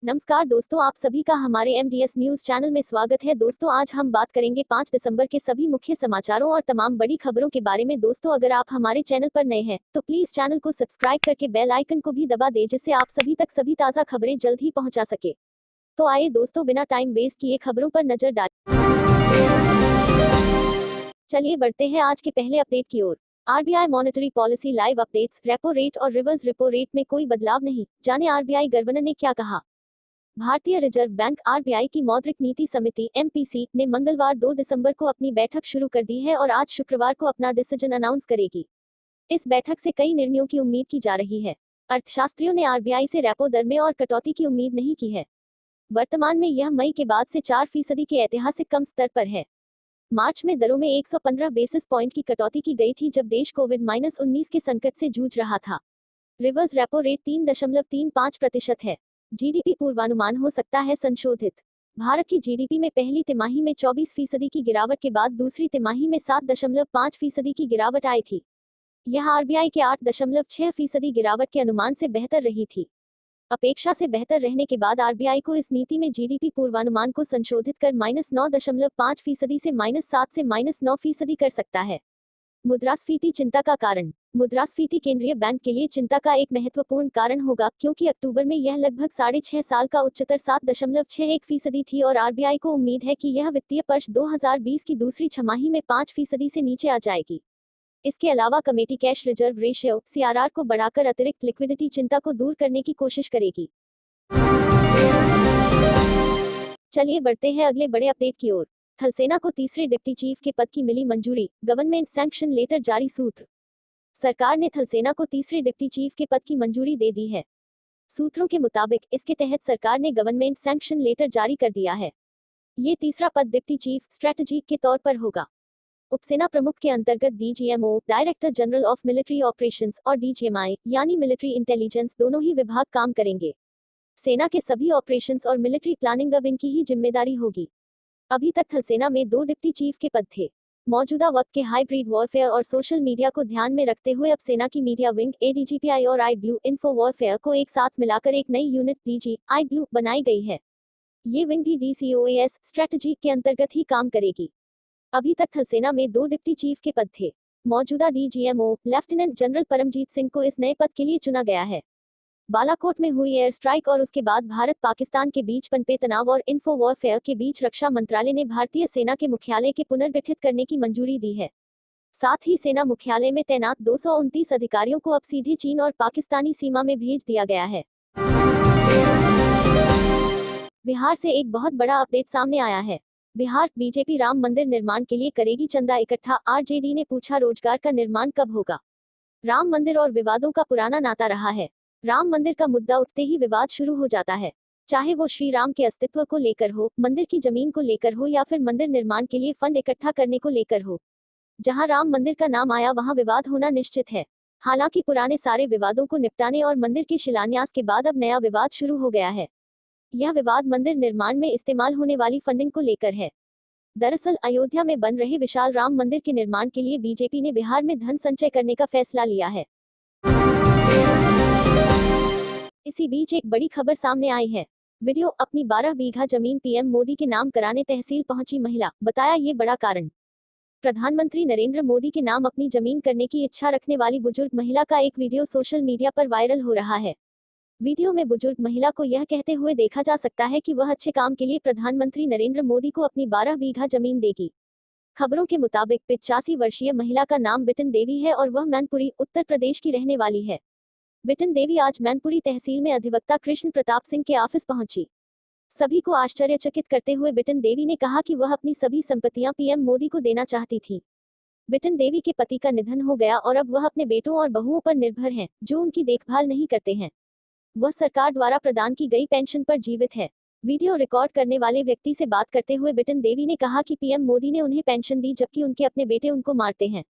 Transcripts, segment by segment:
नमस्कार दोस्तों, आप सभी का हमारे एमडीएस न्यूज चैनल में स्वागत है। दोस्तों, आज हम बात करेंगे 5 दिसंबर के सभी मुख्य समाचारों और तमाम बड़ी खबरों के बारे में। दोस्तों, अगर आप हमारे चैनल पर नए हैं तो प्लीज चैनल को सब्सक्राइब करके बेल आइकन को भी दबा दें, जिससे आप सभी तक सभी ताज़ा खबरें जल्द ही पहुंचा सके। तो आइए दोस्तों, बिना टाइम वेस्ट किए खबरों पर नजर डालें। चलिए बढ़ते हैं आज के पहले अपडेट की ओर। RBI monetary policy live updates. Repo rate और रिवर्स रेपो रेट में कोई बदलाव नहीं, जाने आरबीआई गवर्नर ने क्या कहा। भारतीय रिजर्व बैंक आरबीआई की मौद्रिक नीति समिति एमपीसी ने मंगलवार 2 दिसंबर को अपनी बैठक शुरू कर दी है और आज शुक्रवार को अपना डिसीजन अनाउंस करेगी। इस बैठक से कई निर्णयों की उम्मीद की जा रही है। अर्थशास्त्रियों ने आरबीआई से रेपो दर में और कटौती की उम्मीद नहीं की है। वर्तमान में यह मई के बाद से 4% के ऐतिहासिक कम स्तर पर है। मार्च में दरों में 115 बेसिस पॉइंट की कटौती की गई थी, जब देश कोविड-19 के संकट से जूझ रहा था। रिवर्स रेपो रेट 3.35% है। जीडीपी पूर्वानुमान हो सकता है संशोधित। भारत की जीडीपी में पहली तिमाही में 24% की गिरावट के बाद दूसरी तिमाही में 7.5% की गिरावट आई थी। यह आरबीआई के 8.6% गिरावट के अनुमान से बेहतर रही थी। अपेक्षा से बेहतर रहने के बाद आरबीआई को इस नीति में जीडीपी पूर्वानुमान को संशोधित कर -9.5% से -7 से -9% कर सकता है। मुद्रास्फीति चिंता का कारण। मुद्रास्फीति केंद्रीय बैंक के लिए चिंता का एक महत्वपूर्ण कारण होगा, क्योंकि अक्टूबर में यह लगभग 6.5 साल का उच्चतर 7.61% थी और आरबीआई को उम्मीद है कि यह वित्तीय वर्ष 2020 की दूसरी छमाही में 5% से नीचे आ जाएगी। इसके अलावा committee cash reserve ratio CRR को बढ़ाकर अतिरिक्त लिक्विडिटी चिंता को दूर करने की कोशिश करेगी। चलिए बढ़ते हैं अगले बड़े अपडेट की ओर। थल सेना को तीसरे डिप्टी चीफ के पद की मिली मंजूरी, गवर्नमेंट सैंक्शन लेटर जारी। सूत्र। सरकार ने थल सेना को तीसरे डिप्टी चीफ के पद की मंजूरी दे दी है। सूत्रों के मुताबिक इसके तहत सरकार ने गवर्नमेंट सैंक्शन लेटर जारी कर दिया है। ये तीसरा पद डिप्टी चीफ स्ट्रेटजी के तौर पर होगा। उपसेना प्रमुख के अंतर्गत DGMO, director general of military operations, और डीजीएमआई यानी मिलिट्री इंटेलिजेंस दोनों ही विभाग काम करेंगे। सेना के सभी ऑपरेशंस और मिलिट्री प्लानिंग अब इनकी ही जिम्मेदारी होगी। अभी तक थल सेना में 2 डिप्टी चीफ के पद थे। मौजूदा वक्त के हाइब्रिड वॉरफेयर और सोशल मीडिया को ध्यान में रखते हुए अब सेना की मीडिया विंग एडीजीपीआई और आई ब्लू इन्फो वॉरफेयर को एक साथ मिलाकर एक नई यूनिट डीजी आई ब्लू बनाई गई है। ये विंग भी डीसीओएस स्ट्रेटजी के अंतर्गत ही काम करेगी। अभी तक थल सेना में 2 डिप्टी चीफ के पद थे। मौजूदा DGMO lieutenant general Paramjit Singh को इस नए पद के लिए चुना गया है। बालाकोट में हुई एयर स्ट्राइक और उसके बाद भारत पाकिस्तान के बीच पनपे तनाव और इन्फो वॉरफेयर के बीच रक्षा मंत्रालय ने भारतीय सेना के मुख्यालय के पुनर्गठित करने की मंजूरी दी है। साथ ही सेना मुख्यालय में तैनात 229 अधिकारियों को अब सीधे चीन और पाकिस्तानी सीमा में भेज दिया गया है। बिहार से एक बहुत बड़ा अपडेट सामने आया है। बिहार बीजेपी राम मंदिर निर्माण के लिए करेगी चंदा इकट्ठा। आरजेडी ने पूछा, रोजगार का निर्माण कब होगा। राम मंदिर और विवादों का पुराना नाता रहा है। राम मंदिर का मुद्दा उठते ही विवाद शुरू हो जाता है, चाहे वो श्री राम के अस्तित्व को लेकर हो, मंदिर की जमीन को लेकर हो या फिर मंदिर निर्माण के लिए फंड इकट्ठा करने को लेकर हो। जहां राम मंदिर का नाम आया वहां विवाद होना निश्चित है। हालांकि पुराने सारे विवादों को निपटाने और मंदिर के शिलान्यास के बाद अब नया विवाद शुरू हो गया है। यह विवाद मंदिर निर्माण में इस्तेमाल होने वाली फंडिंग को लेकर है। दरअसल अयोध्या में बन रहे विशाल राम मंदिर के निर्माण के लिए बीजेपी ने बिहार में धन संचय करने का फैसला लिया है। इसी बीच एक बड़ी खबर सामने आई है। वीडियो, अपनी 12 बीघा जमीन पीएम मोदी के नाम कराने तहसील पहुंची महिला, बताया ये बड़ा कारण। प्रधानमंत्री नरेंद्र मोदी के नाम अपनी जमीन करने की इच्छा रखने वाली बुजुर्ग महिला का एक वीडियो सोशल मीडिया पर वायरल हो रहा है। वीडियो में बुजुर्ग महिला को यह कहते हुए देखा जा सकता है कि वह अच्छे काम के लिए प्रधानमंत्री नरेंद्र मोदी को अपनी 12 बीघा जमीन देगी। खबरों के मुताबिक 85 वर्षीय महिला का नाम बिटन देवी है और वह मैनपुरी, उत्तर प्रदेश की रहने वाली है। बिटन देवी आज मैनपुरी तहसील में अधिवक्ता कृष्ण प्रताप सिंह के ऑफिस पहुंची। सभी को आश्चर्यचकित करते हुए बिटन देवी ने कहा कि वह अपनी सभी संपत्तियां पीएम मोदी को देना चाहती थी। बिटन देवी के पति का निधन हो गया और अब वह अपने बेटों और बहुओं पर निर्भर हैं, जो उनकी देखभाल नहीं करते हैं। वह सरकार द्वारा प्रदान की गई पेंशन पर जीवित है। वीडियो रिकॉर्ड करने वाले व्यक्ति से बात करते हुए बिटन देवी ने कहा कि पीएम मोदी ने उन्हें पेंशन दी, जबकि उनके अपने बेटे उनको मारते हैं।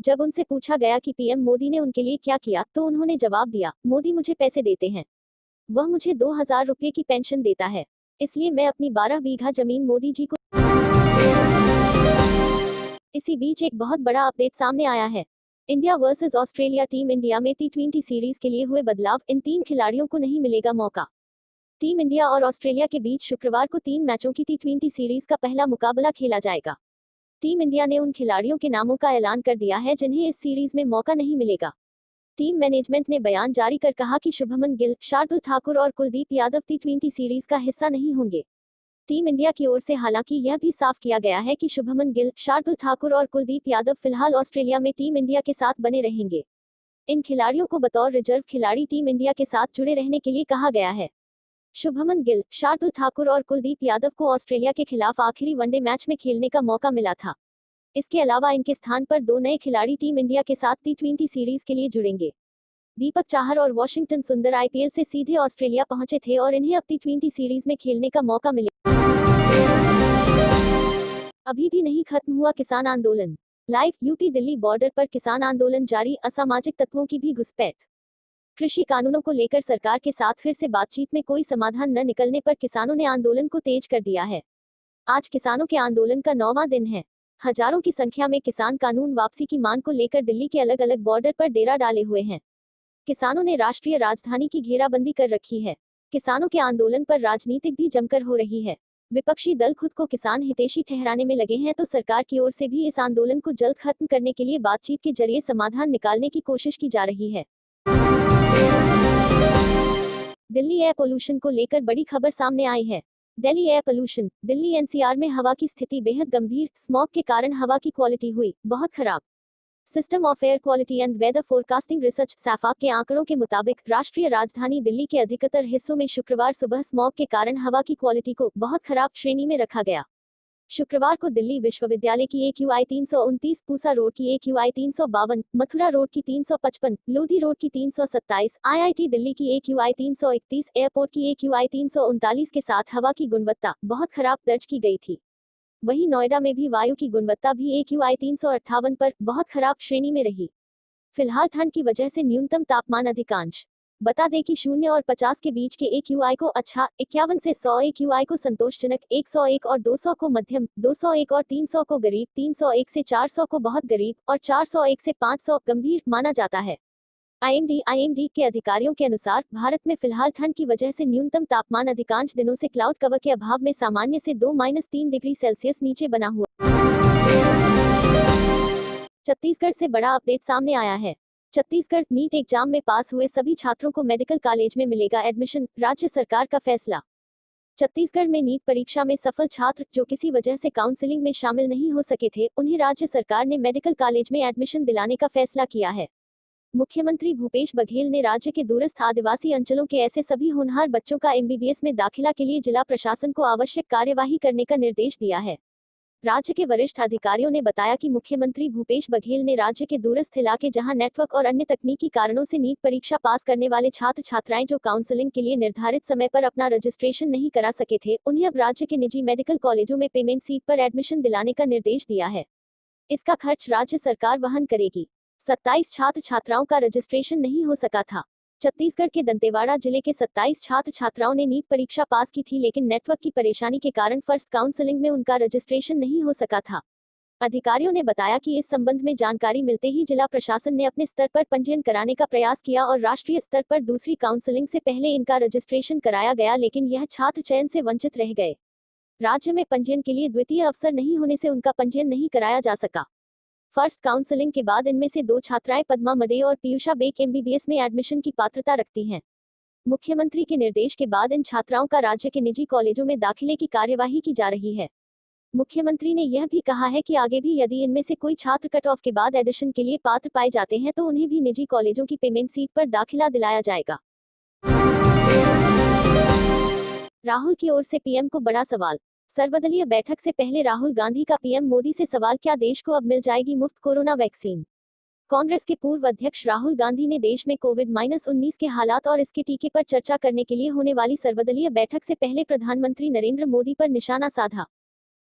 जब उनसे पूछा गया कि पीएम मोदी ने उनके लिए क्या किया, तो उन्होंने जवाब दिया, मोदी मुझे पैसे देते हैं। वह मुझे 2000 रुपये की पेंशन देता है, इसलिए मैं अपनी 12 बीघा जमीन मोदी जी को। इसी बीच एक बहुत बड़ा अपडेट सामने आया है। India versus Australia team India में T20 सीरीज के लिए हुए बदलाव, इन 3 खिलाड़ियों को नहीं मिलेगा मौका। टीम इंडिया और ऑस्ट्रेलिया के बीच शुक्रवार को 3 मैचों की T20 सीरीज का पहला मुकाबला खेला जाएगा। टीम इंडिया ने उन खिलाड़ियों के नामों का ऐलान कर दिया है जिन्हें इस सीरीज में मौका नहीं मिलेगा। टीम मैनेजमेंट ने बयान जारी कर कहा कि शुभमन गिल, शार्दुल ठाकुर और कुलदीप यादव T20 सीरीज का हिस्सा नहीं होंगे। टीम इंडिया की ओर से हालांकि यह भी साफ किया गया है कि शुभमन गिल, शार्दुल ठाकुर और कुलदीप यादव फिलहाल ऑस्ट्रेलिया में टीम इंडिया के साथ बने रहेंगे। इन खिलाड़ियों को बतौर रिजर्व खिलाड़ी टीम इंडिया के साथ जुड़े रहने के लिए कहा गया है। शुभमन गिल, शार्दुल ठाकुर और कुलदीप यादव को ऑस्ट्रेलिया के खिलाफ आखिरी वनडे मैच में खेलने का मौका मिला था। इसके अलावा इनके स्थान पर 2 नए खिलाड़ी टीम इंडिया के साथ T20 सीरीज के लिए जुड़ेंगे। दीपक चाहर और वॉशिंगटन सुंदर IPL से सीधे ऑस्ट्रेलिया पहुंचे थे और इन्हें अब T20 सीरीज में खेलने का मौका मिले। अभी भी नहीं खत्म हुआ किसान आंदोलन। लाइव यूपी दिल्ली बॉर्डर पर किसान आंदोलन जारी, असामाजिक तत्वों की भी घुसपैठ। कृषि कानूनों को लेकर सरकार के साथ फिर से बातचीत में कोई समाधान न निकलने पर किसानों ने आंदोलन को तेज कर दिया है। आज किसानों के आंदोलन का 9वां दिन है। हजारों की संख्या में किसान कानून वापसी की मांग को लेकर दिल्ली के अलग अलग बॉर्डर पर डेरा डाले हुए हैं। किसानों ने राष्ट्रीय राजधानी की घेराबंदी कर रखी है। किसानों के आंदोलन पर राजनीतिक भी जमकर हो रही है। विपक्षी दल खुद को किसान हितैषी ठहराने में लगे हैं तो सरकार की ओर से भी इस आंदोलन को जल्द खत्म करने के लिए बातचीत के जरिए समाधान निकालने की कोशिश की जा रही है। दिल्ली एयर पोल्यूशन को लेकर बड़ी खबर सामने आई है। Delhi air pollution. Delhi NCR में हवा की स्थिति बेहद गंभीर, स्मॉग के कारण हवा की क्वालिटी हुई बहुत खराब। System of air quality and weather forecasting research सैफाक के आंकड़ों के मुताबिक राष्ट्रीय राजधानी दिल्ली के अधिकतर हिस्सों में शुक्रवार सुबह स्मॉग के कारण हवा की क्वालिटी को बहुत खराब श्रेणी में रखा गया। शुक्रवार को दिल्ली विश्वविद्यालय की AQI 329, पूसा रोड की AQI 352, मथुरा रोड की 355, लोधी रोड की 327, IIT दिल्ली की AQI 331, एयरपोर्ट की AQI 339 के साथ हवा की गुणवत्ता बहुत खराब दर्ज की गई थी। वहीं नोएडा में भी वायु की गुणवत्ता भी AQI 358 पर बहुत खराब श्रेणी में रही। फिलहाल ठंड की वजह से न्यूनतम तापमान अधिकांश। बता दें कि 0 और 50 के बीच के AQI को अच्छा, 51 से 100 AQI को संतोषजनक, 101 और 200 को मध्यम, 201 और 300 को गरीब, 301 से 400 को बहुत गरीब और 401 से 500 गंभीर माना जाता है। IMD के अधिकारियों के अनुसार भारत में फिलहाल ठंड की वजह से न्यूनतम तापमान अधिकांश दिनों से क्लाउड कवर के अभाव में सामान्य से 2-3 डिग्री सेल्सियस नीचे बना हुआ। छत्तीसगढ़ से बड़ा अपडेट सामने आया है। छत्तीसगढ़ नीट एग्जाम में पास हुए सभी छात्रों को मेडिकल कॉलेज में मिलेगा एडमिशन, राज्य सरकार का फैसला। छत्तीसगढ़ में नीट परीक्षा में सफल छात्र जो किसी वजह से काउंसलिंग में शामिल नहीं हो सके थे, उन्हें राज्य सरकार ने मेडिकल कॉलेज में एडमिशन दिलाने का फैसला किया है। मुख्यमंत्री भूपेश बघेल ने राज्य के दूरस्थ आदिवासी अंचलों के ऐसे सभी होनहार बच्चों का MBBS में दाखिला के लिए जिला प्रशासन को आवश्यक कार्यवाही करने का निर्देश दिया है। राज्य के वरिष्ठ अधिकारियों ने बताया कि मुख्यमंत्री भूपेश बघेल ने राज्य के दूरस्थ इलाके जहां नेटवर्क और अन्य तकनीकी कारणों से नीट परीक्षा पास करने वाले छात्र छात्राएं जो काउंसलिंग के लिए निर्धारित समय पर अपना रजिस्ट्रेशन नहीं करा सके थे, उन्हें अब राज्य के निजी मेडिकल कॉलेजों में पेमेंट सीट पर एडमिशन दिलाने का निर्देश दिया है। इसका खर्च राज्य सरकार वहन करेगी। 27 छात्र छात्राओं का रजिस्ट्रेशन नहीं हो सका था। छत्तीसगढ़ के दंतेवाड़ा जिले के 27 छात्र छात्राओं ने नीट परीक्षा पास की थी, लेकिन नेटवर्क की परेशानी के कारण फर्स्ट काउंसलिंग में उनका रजिस्ट्रेशन नहीं हो सका था। अधिकारियों ने बताया कि इस संबंध में जानकारी मिलते ही जिला प्रशासन ने अपने स्तर पर पंजीयन कराने का प्रयास किया और राष्ट्रीय स्तर पर दूसरी काउंसलिंग से पहले इनका रजिस्ट्रेशन कराया गया, लेकिन यह छात्र चयन से वंचित रह गए। राज्य में पंजीयन के लिए द्वितीय अवसर नहीं होने से उनका पंजीयन नहीं कराया जा सका। फर्स्ट काउंसलिंग के बाद इनमें से 2 छात्राएं पद्मा मडे और पीयूषा बेक MBBS में एडमिशन की पात्रता रखती हैं। मुख्यमंत्री के निर्देश के बाद इन छात्राओं का राज्य के निजी कॉलेजों में दाखिले की कार्यवाही की जा रही है। मुख्यमंत्री ने यह भी कहा है कि आगे भी यदि इनमें से कोई छात्र कट ऑफ के बाद एडिशन के लिए पात्र पाए जाते हैं तो उन्हें भी निजी कॉलेजों की पेमेंट सीट पर दाखिला दिलाया जाएगा। राहुल की ओर से PM को बड़ा सवाल। सर्वदलीय बैठक से पहले राहुल गांधी का PM मोदी से सवाल, क्या देश को अब मिल जाएगी मुफ्त कोरोना वैक्सीन? कांग्रेस के पूर्व अध्यक्ष राहुल गांधी ने देश में कोविड-19 के हालात और इसके टीके पर चर्चा करने के लिए होने वाली सर्वदलीय बैठक से पहले प्रधानमंत्री नरेंद्र मोदी पर निशाना साधा।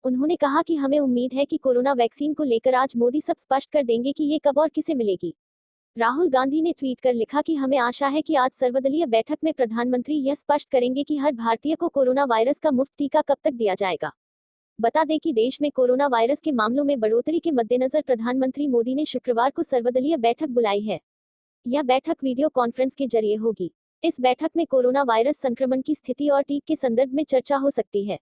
उन्होंने कहा कि हमें उम्मीद है कि कोरोना वैक्सीन को लेकर आज मोदी सब स्पष्ट कर देंगे कि ये कब और किसे मिलेगी। राहुल गांधी ने ट्वीट कर लिखा कि हमें आशा है कि आज सर्वदलीय बैठक में प्रधानमंत्री यह स्पष्ट करेंगे कि हर भारतीय को कोरोना वायरस का मुफ्त टीका कब तक दिया जाएगा। बता दें कि देश में कोरोना वायरस के मामलों में बढ़ोतरी के मद्देनजर प्रधानमंत्री मोदी ने शुक्रवार को सर्वदलीय बैठक बुलाई है। यह बैठक वीडियो कॉन्फ्रेंस के जरिए होगी। इस बैठक में कोरोना वायरस संक्रमण की स्थिति और टीक के संदर्भ में चर्चा हो सकती है।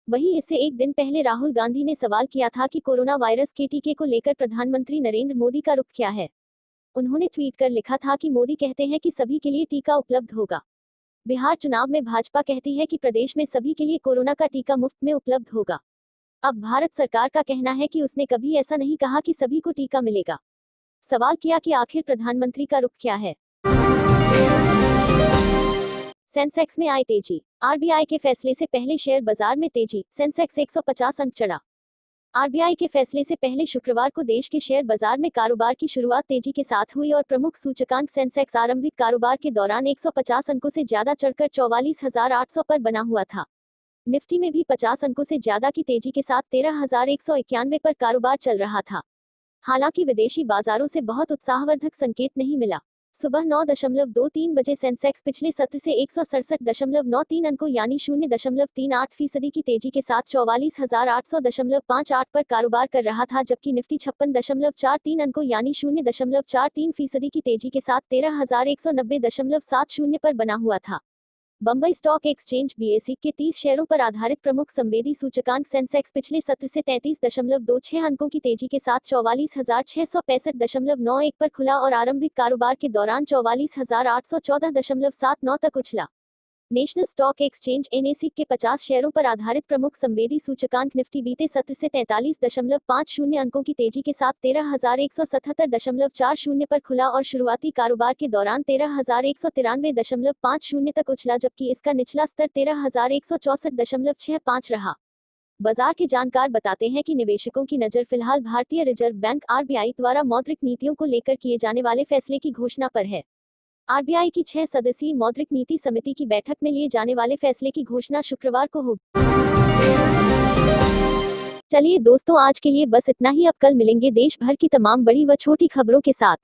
वहीं इससे एक दिन पहले राहुल गांधी ने सवाल किया था कि कोरोना वायरस के टीके को लेकर प्रधानमंत्री नरेंद्र मोदी का रुख क्या है। उन्होंने ट्वीट कर लिखा था कि मोदी कहते हैं कि सभी के लिए टीका उपलब्ध होगा। बिहार चुनाव में भाजपा कहती है कि प्रदेश में सभी के लिए कोरोना का टीका मुफ्त में उपलब्ध होगा। अब भारत सरकार का कहना है कि उसने कभी ऐसा नहीं कहा कि सभी को टीका मिलेगा। सवाल किया कि आखिर प्रधानमंत्री का रुख क्या है। सेंसेक्स में आई तेजी। आरबीआई के फैसले से पहले शेयर बाजार में तेजी, सेंसेक्स 150 अंक चढ़ा। आरबीआई के फैसले से पहले शुक्रवार को देश के शेयर बाजार में कारोबार की शुरुआत तेजी के साथ हुई और प्रमुख सूचकांक सेंसेक्स आरंभिक कारोबार के दौरान 150 अंकों से ज्यादा चढ़कर 44,800 पर बना हुआ था। निफ्टी में भी 50 अंकों से ज्यादा की तेजी के साथ 13,191 पर कारोबार चल रहा था। हालांकि विदेशी बाजारों से बहुत उत्साहवर्धक संकेत नहीं मिला। सुबह 9.23 बजे सेंसेक्स पिछले सत्र से 167.93 अंकों यानी 0.38% की तेजी के साथ 44,800.58 पर कारोबार कर रहा था, जबकि निफ्टी 56.43 अंकों यानी 0.43% की तेजी के साथ 13,190.70 पर बना हुआ था। बंबई स्टॉक एक्सचेंज बीएसई के 30 शेयरों पर आधारित प्रमुख संवेदी सूचकांक सेंसेक्स पिछले सत्र से 33.26 अंकों की तेजी के साथ 44,665.91 पर खुला और आरंभिक कारोबार के दौरान 44,814.79 तक उछला। नेशनल स्टॉक एक्सचेंज एनएसई के 50 शेयरों पर आधारित प्रमुख संवेदी सूचकांक निफ्टी बीते सत्र से 43.50 अंकों की तेजी के साथ 13,177.40 पर खुला और शुरुआती कारोबार के दौरान 13,193.50 तक उछला, जबकि इसका निचला स्तर 13,164.65 रहा। बाजार के जानकार बताते हैं कि निवेशकों की नज़र फिलहाल भारतीय रिजर्व बैंक आरबीआई द्वारा मौद्रिक नीतियों को लेकर किए जाने वाले फैसले की घोषणा पर है। आरबीआई की 6 सदस्यीय मौद्रिक नीति समिति की बैठक में लिए जाने वाले फैसले की घोषणा शुक्रवार को होगी। चलिए दोस्तों, आज के लिए बस इतना ही। अब कल मिलेंगे देश भर की तमाम बड़ी व छोटी खबरों के साथ।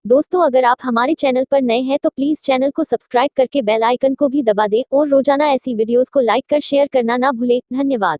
दोस्तों, अगर आप हमारे चैनल पर नए हैं तो प्लीज चैनल को सब्सक्राइब करके बेल आइकन को भी दबा दें और रोजाना ऐसी वीडियोस को लाइक कर शेयर करना ना भूलें। धन्यवाद।